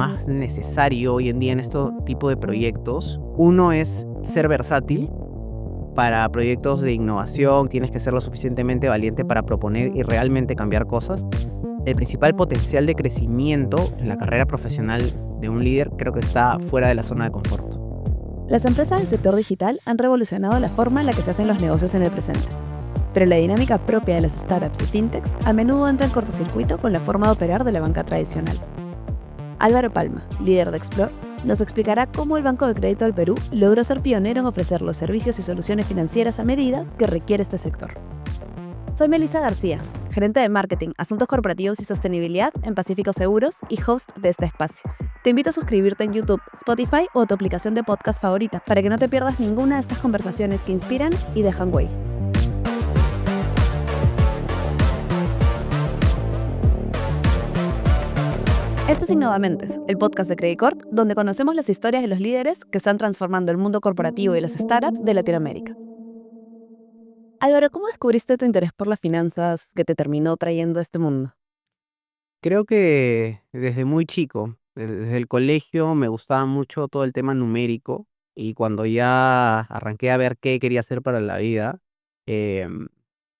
más necesario hoy en día en este tipo de proyectos. Uno es ser versátil. Para proyectos de innovación tienes que ser lo suficientemente valiente para proponer y realmente cambiar cosas. El principal potencial de crecimiento en la carrera profesional de un líder creo que está fuera de la zona de confort. Las empresas del sector digital han revolucionado la forma en la que se hacen los negocios en el presente. Pero la dinámica propia de las startups y fintechs a menudo entra en cortocircuito con la forma de operar de la banca tradicional. Álvaro Palma, líder de Explore, nos explicará cómo el Banco de Crédito del Perú logró ser pionero en ofrecer los servicios y soluciones financieras a medida que requiere este sector. Soy Melissa García, gerente de Marketing, Asuntos Corporativos y Sostenibilidad en Pacífico Seguros y host de este espacio. Te invito a suscribirte en YouTube, Spotify o tu aplicación de podcast favorita para que no te pierdas ninguna de estas conversaciones que inspiran y dejan huella. Esto es Innovamentes, el podcast de Credit Corp, donde conocemos las historias de los líderes que están transformando el mundo corporativo y las startups de Latinoamérica. Álvaro, ¿cómo descubriste tu interés por las finanzas que te terminó trayendo a este mundo? Creo que desde muy chico, desde el colegio me gustaba mucho todo el tema numérico y cuando ya arranqué a ver qué quería hacer para la vida, em,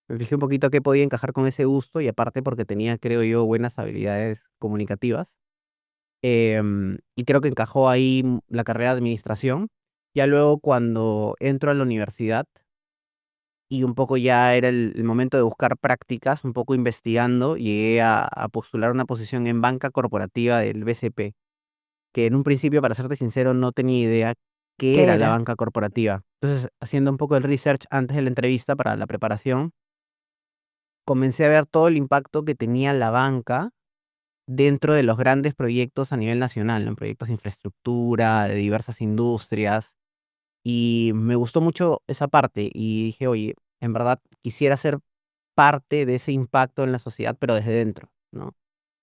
me fijé un poquito qué podía encajar con ese gusto y aparte porque tenía, creo yo, buenas habilidades comunicativas. Y creo que encajó ahí la carrera de administración. Ya luego cuando entro a la universidad y un poco ya era el momento de buscar prácticas, un poco investigando, llegué a postular una posición en banca corporativa del BCP, que en un principio, para serte sincero, no tenía idea qué ¿Qué era la era? banca corporativa. Entonces, haciendo un poco el research antes de la entrevista para la preparación, comencé a ver todo el impacto que tenía la banca dentro de los grandes proyectos a nivel nacional, ¿no? Proyectos de infraestructura, de diversas industrias, y me gustó mucho esa parte y dije: "Oye, en verdad quisiera ser parte de ese impacto en la sociedad, pero desde dentro", ¿no?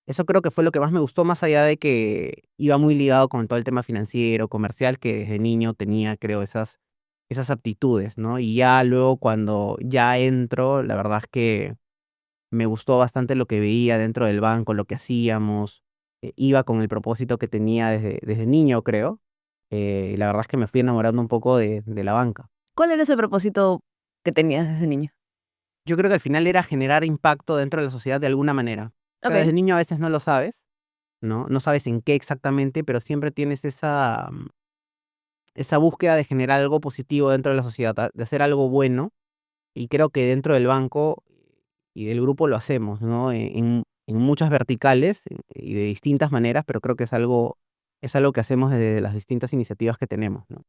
Eso creo que fue lo que más me gustó, más allá de que iba muy ligado con todo el tema financiero, comercial, que desde niño tenía, creo, esas aptitudes, ¿no? Y ya luego cuando ya entro, la verdad es que me gustó bastante lo que veía dentro del banco, lo que hacíamos, iba con el propósito que tenía desde niño, creo, y la verdad es que me fui enamorando un poco de la banca. ¿Cuál era ese propósito que tenías desde niño? Yo creo que al final era generar impacto dentro de la sociedad de alguna manera. O sea, Ok. desde niño a veces no lo sabes, ¿no? No sabes en qué exactamente, pero siempre tienes esa búsqueda de generar algo positivo dentro de la sociedad, de hacer algo bueno, y creo que dentro del banco y del grupo lo hacemos, ¿no? En muchas verticales y de distintas maneras, pero creo que es algo que hacemos desde las distintas iniciativas que tenemos, ¿no?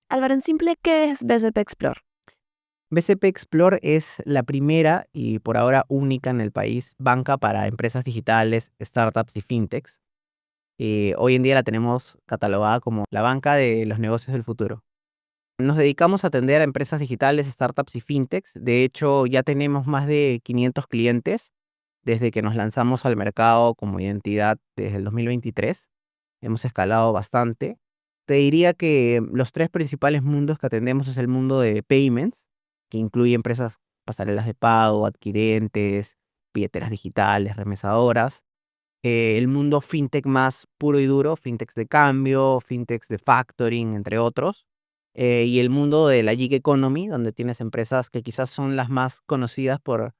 Álvaro, en simple, ¿qué es BCP Explore? BCP Explore es la primera y por ahora única en el país banca para empresas digitales, startups y fintechs. Hoy en día la tenemos catalogada como la banca de los negocios del futuro. Nos dedicamos a atender a empresas digitales, startups y fintechs. De hecho, ya tenemos más de 500 clientes desde que nos lanzamos al mercado como identidad desde el 2023. Hemos escalado bastante. Te diría que los tres principales mundos que atendemos es el mundo de payments, que incluye empresas pasarelas de pago, adquirentes, billeteras digitales, remesadoras. El mundo fintech más puro y duro, fintechs de cambio, fintechs de factoring, entre otros. Y el mundo de la gig economy, donde tienes empresas que quizás son las más conocidas por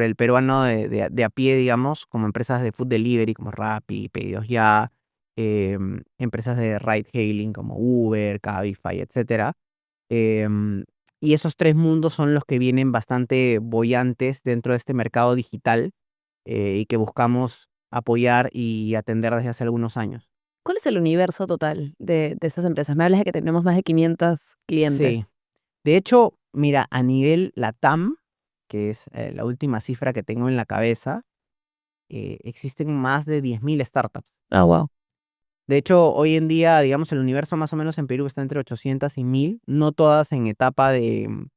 el peruano de a pie, digamos, como empresas de food delivery como Rappi, Pedidos Ya, empresas de ride hailing como Uber, Cabify, etcétera. Em, y esos 3 mundos son los que vienen bastante bollantes dentro de este mercado digital, y que buscamos apoyar y atender desde hace algunos años. ¿Cuál es el universo total de estas empresas? Me hablas de que tenemos más de 500 clientes. Sí. De hecho, mira, a nivel LATAM, que es, la última cifra que tengo en la cabeza, existen más de 10.000 startups. Ah, wow. De hecho, hoy en día, digamos, el universo más o menos en Perú está entre 800 y 1000, no todas en etapa de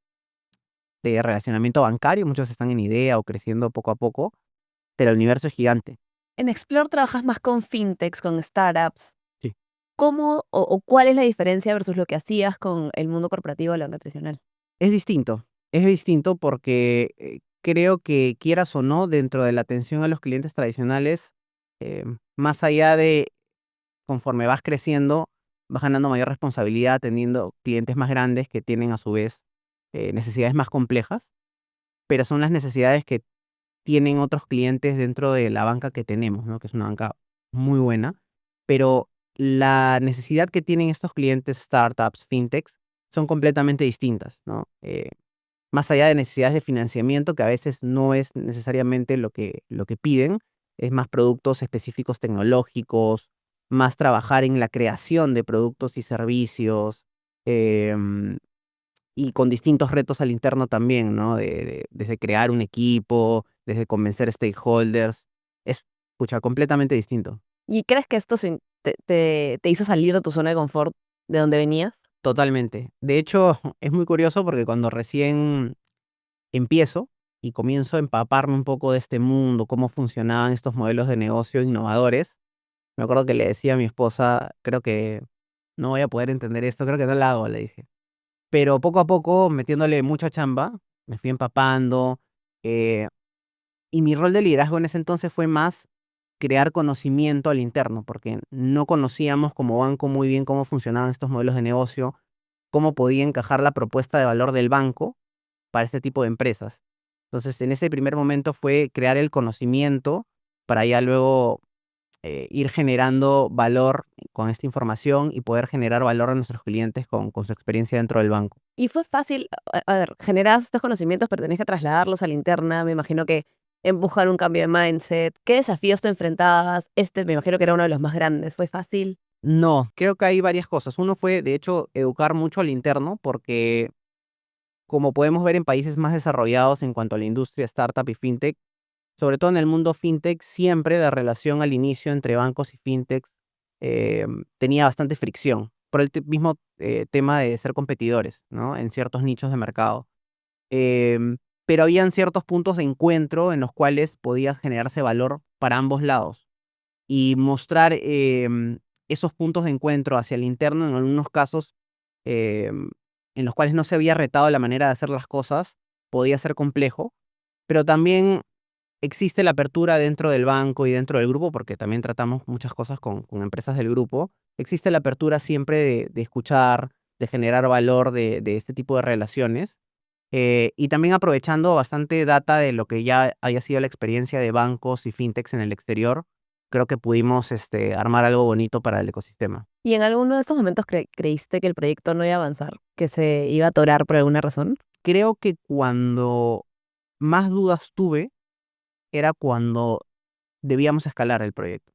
relacionamiento bancario, muchos están en idea o creciendo poco a poco, pero el universo es gigante. En Explore trabajas más con fintechs, con startups. Sí. ¿Cómo o cuál es la diferencia versus lo que hacías con el mundo corporativo de la banca tradicional? Es distinto porque, creo que quieras o no, dentro de la atención a los clientes tradicionales, más allá de conforme vas creciendo, vas ganando mayor responsabilidad, teniendo clientes más grandes que tienen a su vez necesidades más complejas, pero son las necesidades que tienen otros clientes dentro de la banca que tenemos, ¿no? Que es una banca muy buena, pero la necesidad que tienen estos clientes, startups, fintechs, son completamente distintas, ¿no? Más allá de necesidades de financiamiento, que a veces no es necesariamente lo que piden, es más productos específicos tecnológicos, más trabajar en la creación de productos y servicios, em, y con distintos retos al interno también, ¿no? Desde crear un equipo, desde convencer stakeholders. Es, pucha, completamente distinto. ¿Y crees que esto te hizo salir de tu zona de confort de donde venías? Totalmente. De hecho, es muy curioso porque cuando recién empiezo y comienzo a empaparme un poco de este mundo, cómo funcionaban estos modelos de negocio innovadores, me acuerdo que le decía a mi esposa, creo que no voy a poder entender esto, creo que no la hago, le dije. Pero poco a poco, metiéndole mucha chamba, me fui empapando, eh, y mi rol de liderazgo en ese entonces fue más crear conocimiento al interno, porque no conocíamos como banco muy bien cómo funcionaban estos modelos de negocio, cómo podía encajar la propuesta de valor del banco para este tipo de empresas. Entonces, en ese primer momento fue crear el conocimiento para ya luego ir generando valor con esta información y poder generar valor a nuestros clientes con su experiencia dentro del banco. Y fue fácil, a ver, generas estos conocimientos, pero tenés que trasladarlos a la interna. Me imagino que empujar un cambio de mindset. ¿Qué desafíos te enfrentabas? Este me imagino que era uno de los más grandes. ¿Fue fácil? No, creo que hay varias cosas. Uno fue, de hecho, educar mucho al interno, porque como podemos ver en países más desarrollados en cuanto a la industria startup y fintech, sobre todo en el mundo fintech, siempre la relación al inicio entre bancos y fintechs tenía bastante fricción por el mismo tema de ser competidores, ¿no? En ciertos nichos de mercado. Em, pero habían ciertos puntos de encuentro en los cuales podía generarse valor para ambos lados y mostrar esos puntos de encuentro hacia el interno en algunos casos em, en los cuales no se había retado la manera de hacer las cosas, podía ser complejo, pero también existe la apertura dentro del banco y dentro del grupo, porque también tratamos muchas cosas con empresas del grupo. Existe la apertura siempre de escuchar, de generar valor de este tipo de relaciones. Y también aprovechando bastante data de lo que ya haya sido la experiencia de bancos y fintechs en el exterior, creo que pudimos armar algo bonito para el ecosistema. ¿Y en alguno de estos momentos creíste que el proyecto no iba a avanzar? ¿Que se iba a atorar por alguna razón? Creo que cuando más dudas tuve era cuando debíamos escalar el proyecto.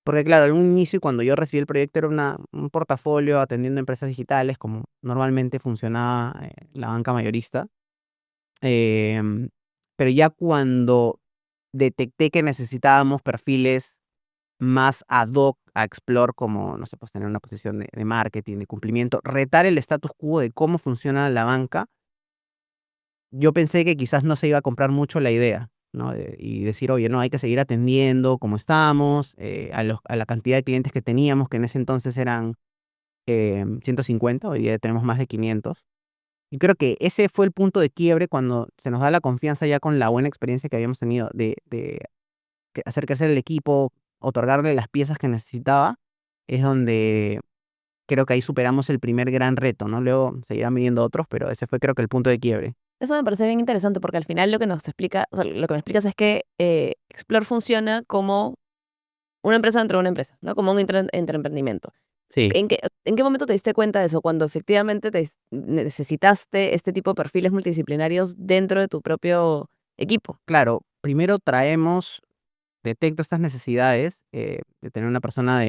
Porque claro, en un inicio, cuando yo recibí el proyecto, era un portafolio atendiendo empresas digitales, como normalmente funcionaba la banca mayorista. Em, pero ya cuando detecté que necesitábamos perfiles más ad hoc a Explore, como, no sé, pues tener una posición de marketing, de cumplimiento, retar el status quo de cómo funciona la banca, yo pensé que quizás no se iba a comprar mucho la idea, ¿no? Y decir, oye, no, hay que seguir atendiendo como estamos, a la cantidad de clientes que teníamos, que en ese entonces eran 150, hoy día tenemos más de 500. Y creo que ese fue el punto de quiebre cuando se nos da la confianza ya con la buena experiencia que habíamos tenido de hacer crecer el equipo, otorgarle las piezas que necesitaba, es donde creo que ahí superamos el primer gran reto, ¿no? Luego seguirán viniendo otros, pero ese fue creo que el punto de quiebre. Eso me parece bien interesante porque al final lo que nos explica, o sea, lo que me explicas es que Explore funciona como una empresa dentro de una empresa, ¿no? Como un intraemprendimiento. Sí, ¿En qué momento te diste cuenta de eso? Cuando efectivamente necesitaste este tipo de perfiles multidisciplinarios dentro de tu propio equipo. claro, primero detecto estas necesidades de tener una persona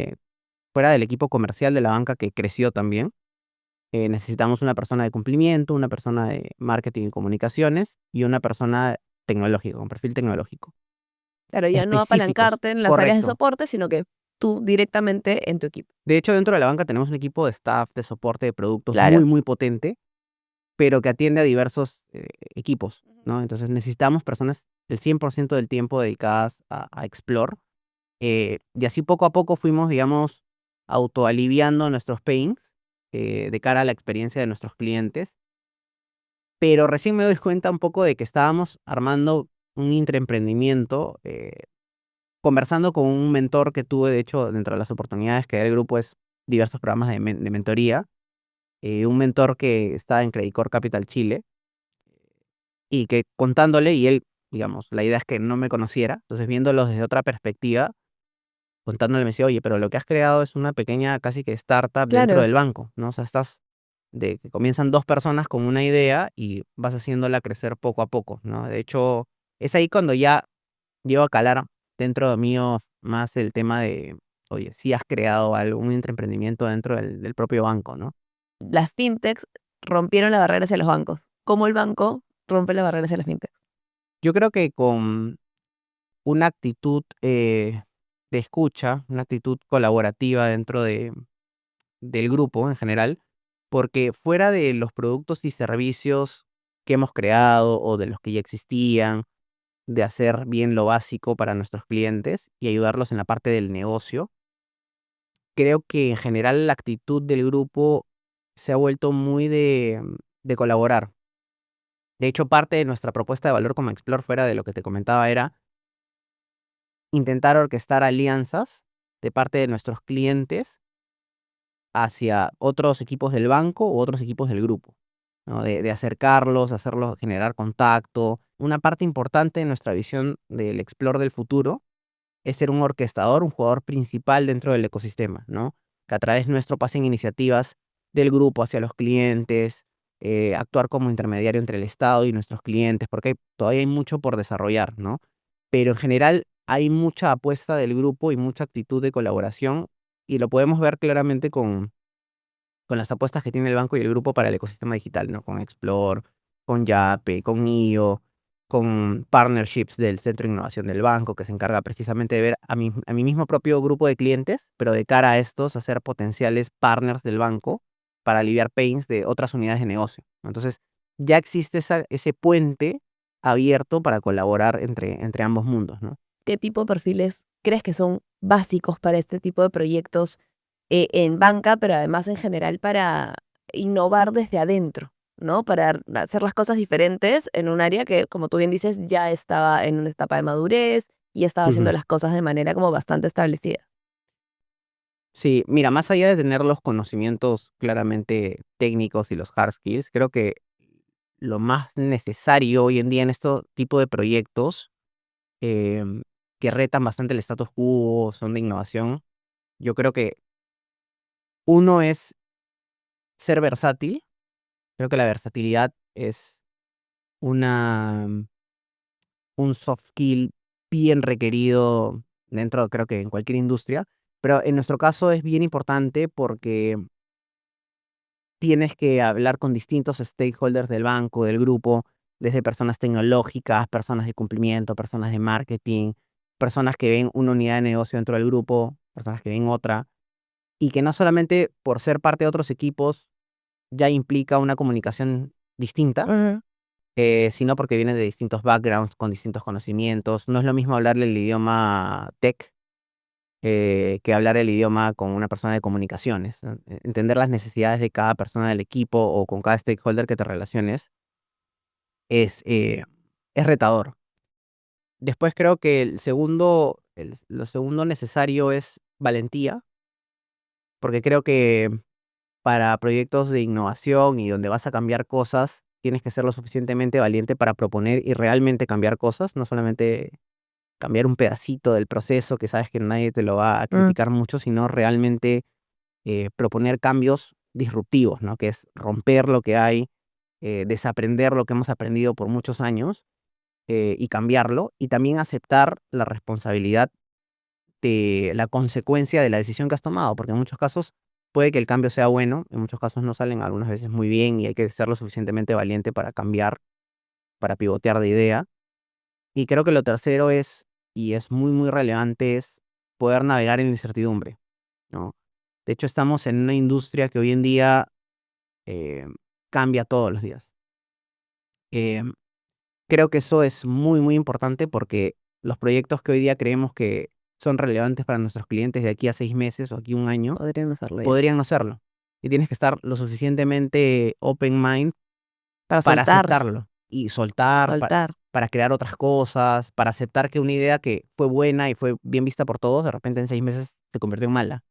fuera del equipo comercial de la banca que creció también. Necesitamos una persona de cumplimiento, una persona de marketing y comunicaciones y una persona tecnológica, con perfil tecnológico. Claro, ya no Específicos, apalancarte en las áreas de correcto. soporte, sino que tú directamente en tu equipo. De hecho, dentro de la banca tenemos un equipo de staff, de soporte de productos muy, Claro. muy potente, pero que atiende a diversos equipos, ¿no? Entonces necesitamos personas el 100% del tiempo dedicadas a Explore. Y así poco a poco fuimos, digamos, autoaliviando nuestros pains de cara a la experiencia de nuestros clientes. Pero recién me doy cuenta un poco de que estábamos armando un intraemprendimiento conversando con un mentor que tuve, de hecho, dentro de las oportunidades que da el grupo es diversos programas de mentoría, un mentor que está en Credit Corp Capital Chile, y que contándole, y él, digamos, la idea es que no me conociera, entonces viéndolo desde otra perspectiva, contándole me decía, oye, pero lo que has creado es una pequeña casi que startup dentro Claro. del banco, ¿no? O sea, estás de que comienzan dos personas con una idea y vas haciéndola crecer poco a poco, ¿no? De hecho, es ahí cuando ya llego a calar dentro de mío más el tema de, oye, si has creado algún intraemprendimiento dentro del propio banco, ¿no? Las fintechs rompieron la barrera hacia los bancos. ¿Cómo el banco rompe la barrera hacia las fintechs? Yo creo que con una actitud de escucha, una actitud colaborativa dentro del grupo en general, porque fuera de los productos y servicios que hemos creado o de los que ya existían, de hacer bien lo básico para nuestros clientes y ayudarlos en la parte del negocio, creo que en general la actitud del grupo se ha vuelto muy de colaborar. De hecho, parte de nuestra propuesta de valor como Explore, fuera de lo que te comentaba, era intentar orquestar alianzas de parte de nuestros clientes hacia otros equipos del banco u otros equipos del grupo, ¿no? De acercarlos, hacerlos generar contacto. Una parte importante de nuestra visión del Explore del futuro es ser un orquestador, un jugador principal dentro del ecosistema, ¿no? Que a través nuestro pasen iniciativas del grupo hacia los clientes, actuar como intermediario entre el Estado y nuestros clientes, porque todavía hay mucho por desarrollar, ¿no? Pero en general hay mucha apuesta del grupo y mucha actitud de colaboración, y lo podemos ver claramente con las apuestas que tiene el banco y el grupo para el ecosistema digital, ¿no? Con Explore, con Yape, con IO, con partnerships del Centro de Innovación del banco, que se encarga precisamente de ver a mi mismo propio grupo de clientes, pero de cara a estos, hacer potenciales partners del banco para aliviar pains de otras unidades de negocio, ¿no? Entonces, ya existe ese puente abierto para colaborar entre ambos mundos, ¿no? ¿Qué tipo de perfiles crees que son básicos para este tipo de proyectos en banca, pero además en general para innovar desde adentro, ¿no? Para hacer las cosas diferentes en un área que, como tú bien dices, ya estaba en una etapa de madurez y estaba haciendo Ujú. las cosas de manera como bastante establecida. Sí, mira, más allá de tener los conocimientos claramente técnicos y los hard skills, creo que lo más necesario hoy en día en este tipo de proyectos, em, que retan bastante el status quo, son de innovación, yo creo que uno es ser versátil. Creo que la versatilidad es una, un soft skill bien requerido dentro, creo que en cualquier industria, pero en nuestro caso es bien importante porque tienes que hablar con distintos stakeholders del banco, del grupo, desde personas tecnológicas, personas de cumplimiento, personas de marketing, personas que ven una unidad de negocio dentro del grupo, personas que ven otra, y que no solamente por ser parte de otros equipos ya implica una comunicación distinta, Ujú. sino porque vienen de distintos backgrounds, con distintos conocimientos. No es lo mismo hablarle el idioma tech que hablar el idioma con una persona de comunicaciones, ¿no? Entender las necesidades de cada persona del equipo o con cada stakeholder que te relaciones es retador. Después creo que lo segundo necesario es valentía, porque creo que para proyectos de innovación y donde vas a cambiar cosas, tienes que ser lo suficientemente valiente para proponer y realmente cambiar cosas, no solamente cambiar un pedacito del proceso que sabes que nadie te lo va a Mm. criticar mucho, sino realmente proponer cambios disruptivos, ¿no? Que es romper lo que hay, desaprender lo que hemos aprendido por muchos años, y cambiarlo, y también aceptar la responsabilidad de la consecuencia de la decisión que has tomado, porque en muchos casos puede que el cambio sea bueno, en muchos casos no salen algunas veces muy bien y hay que ser lo suficientemente valiente para cambiar, para pivotear de idea. Y creo que lo tercero es, y es muy, muy relevante, es poder navegar en la incertidumbre, ¿no? De hecho, estamos en una industria que hoy en día eh, cambia todos los días. Em, Creo que eso es muy, muy importante porque los proyectos que hoy día creemos que son relevantes para nuestros clientes de aquí a 6 meses o aquí a un año, Podrían hacerlo ya. podrían no serlo. Y tienes que estar lo suficientemente open mind Para para soltar, aceptarlo y soltar, soltar. para crear otras cosas, para aceptar que una idea que fue buena y fue bien vista por todos, de repente en 6 meses se convirtió en mala.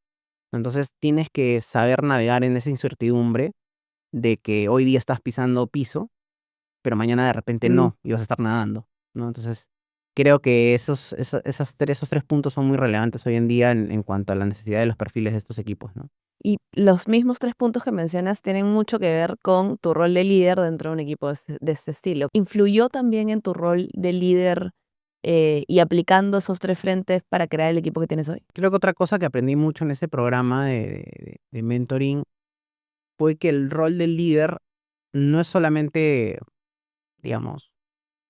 Entonces tienes que saber navegar en esa incertidumbre de que hoy día estás pisando piso, pero mañana de repente Mm. no, y vas a estar nadando, ¿no? Entonces, creo que esos tres puntos son muy relevantes hoy en día en cuanto a la necesidad de los perfiles de estos equipos, ¿no? Y los mismos 3 puntos que mencionas tienen mucho que ver con tu rol de líder dentro de un equipo de este estilo. ¿Influyó también en tu rol de líder, y aplicando esos 3 frentes para crear el equipo que tienes hoy? Creo que otra cosa que aprendí mucho en ese programa de mentoring fue que el rol del líder no es solamente, digamos,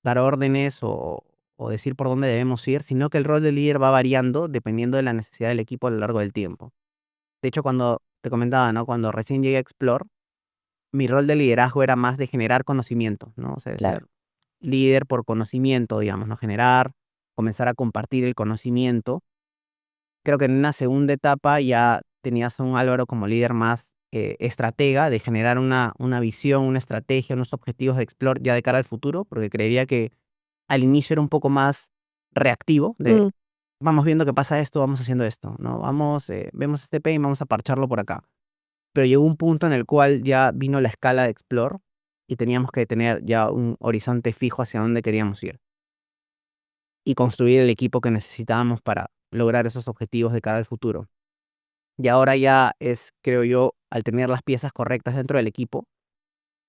dar órdenes o decir por dónde debemos ir, sino que el rol del líder va variando dependiendo de la necesidad del equipo a lo largo del tiempo. De hecho, cuando te comentaba, ¿no? Cuando recién llegué a Explore, mi rol de liderazgo era más de generar conocimiento, ¿no? O sea, de Claro. ser líder por conocimiento, digamos, ¿no? Generar, comenzar a compartir el conocimiento. Creo que en una segunda etapa ya tenías a un Álvaro como líder más estratega, de generar una visión, una estrategia, unos objetivos de Explore ya de cara al futuro, porque creería que al inicio era un poco más reactivo, de Mm. vamos viendo que pasa esto, vamos haciendo esto, ¿no? Vamos, vemos este pain, vamos a parcharlo por acá. Pero llegó un punto en el cual ya vino la escala de Explore y teníamos que tener ya un horizonte fijo hacia dónde queríamos ir y construir el equipo que necesitábamos para lograr esos objetivos de cara al futuro. Y ahora ya es, creo yo, al tener las piezas correctas dentro del equipo,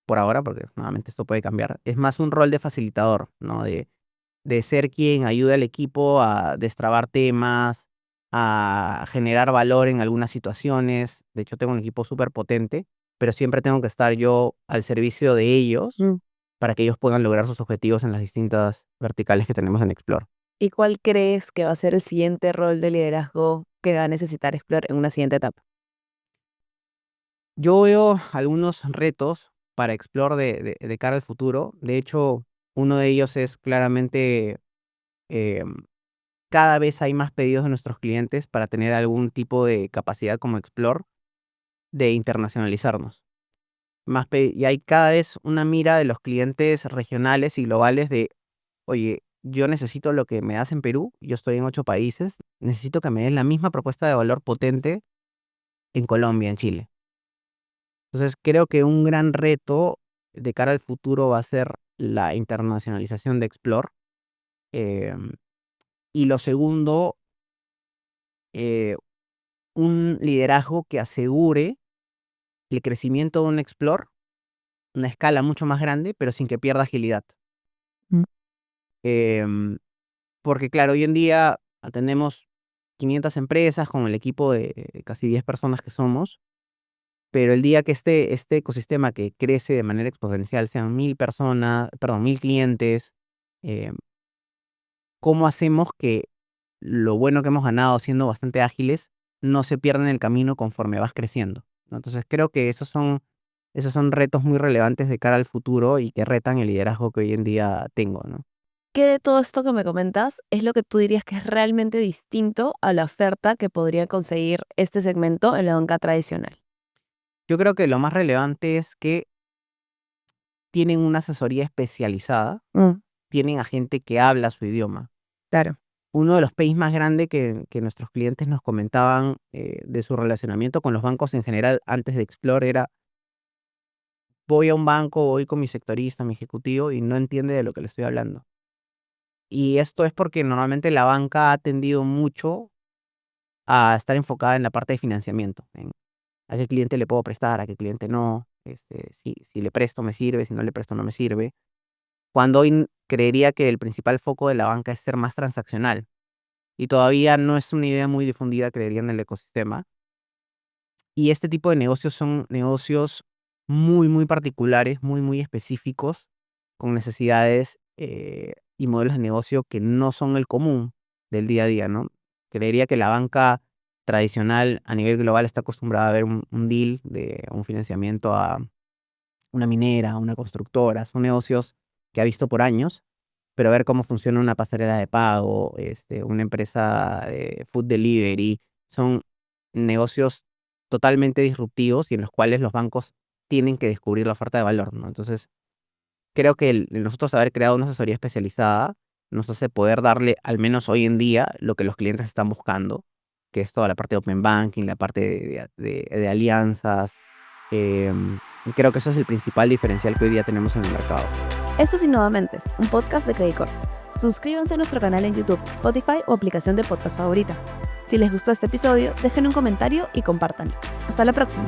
por ahora, porque nuevamente esto puede cambiar, es más un rol de facilitador, ¿no? De ser quien ayuda al equipo a destrabar temas, a generar valor en algunas situaciones. De hecho, tengo un equipo súper potente, pero siempre tengo que estar yo al servicio de ellos Mm. para que ellos puedan lograr sus objetivos en las distintas verticales que tenemos en Explore. ¿Y cuál crees que va a ser el siguiente rol de liderazgo que va a necesitar Explore en una siguiente etapa? Yo veo algunos retos para Explore de cara al futuro. De hecho, uno de ellos es claramente, em, cada vez hay más pedidos de nuestros clientes para tener algún tipo de capacidad como Explore de internacionalizarnos. Y hay cada vez una mira de los clientes regionales y globales de, oye, yo necesito lo que me das en Perú, yo estoy en 8 países, necesito que me den la misma propuesta de valor potente en Colombia, en Chile. Entonces, creo que un gran reto de cara al futuro va a ser la internacionalización de Explore. em, y lo segundo, eh, un liderazgo que asegure el crecimiento de un Explore, una escala mucho más grande, pero sin que pierda agilidad. Mm. Em, Porque claro, hoy en día atendemos 500 empresas con el equipo de casi 10 personas que somos, pero el día que este ecosistema que crece de manera exponencial sean 1000 personas, perdón, 1000 clientes, em, ¿cómo hacemos que lo bueno que hemos ganado siendo bastante ágiles no se pierda en el camino conforme vas creciendo, ¿no? Entonces creo que esos son retos muy relevantes de cara al futuro y que retan el liderazgo que hoy en día tengo, ¿no? ¿Qué de todo esto que me comentas es lo que tú dirías que es realmente distinto a la oferta que podría conseguir este segmento en la banca tradicional? Yo creo que lo más relevante es que tienen una asesoría especializada, Mm. tienen a gente que habla su idioma. Claro. Uno de los pains más grandes que nuestros clientes nos comentaban, de su relacionamiento con los bancos en general antes de Explore era: voy a un banco, voy con mi sectorista, mi ejecutivo, y no entiende de lo que le estoy hablando. Y esto es porque normalmente la banca ha tendido mucho a estar enfocada en la parte de financiamiento, en a qué cliente le puedo prestar, a qué cliente no, si le presto me sirve, si no le presto no me sirve. Cuando hoy creería que el principal foco de la banca es ser más transaccional, y todavía no es una idea muy difundida, creería, en el ecosistema. Y este tipo de negocios son negocios muy, muy particulares, muy, muy específicos, con necesidades, y modelos de negocio que no son el común del día a día, ¿no? Creería que la banca tradicional a nivel global está acostumbrada a ver un deal de un financiamiento a una minera, a una constructora, son negocios que ha visto por años, pero ver cómo funciona una pasarela de pago, una empresa de food delivery, son negocios totalmente disruptivos y en los cuales los bancos tienen que descubrir la oferta de valor, ¿no? Entonces, creo que nosotros haber creado una asesoría especializada nos hace poder darle, al menos hoy en día, lo que los clientes están buscando, que es toda la parte de Open Banking, la parte de alianzas. Y creo que eso es el principal diferencial que hoy día tenemos en el mercado. Esto es Innovamentes, un podcast de Credicorp. Suscríbanse a nuestro canal en YouTube, Spotify o aplicación de podcast favorita. Si les gustó este episodio, dejen un comentario y compártanlo. Hasta la próxima.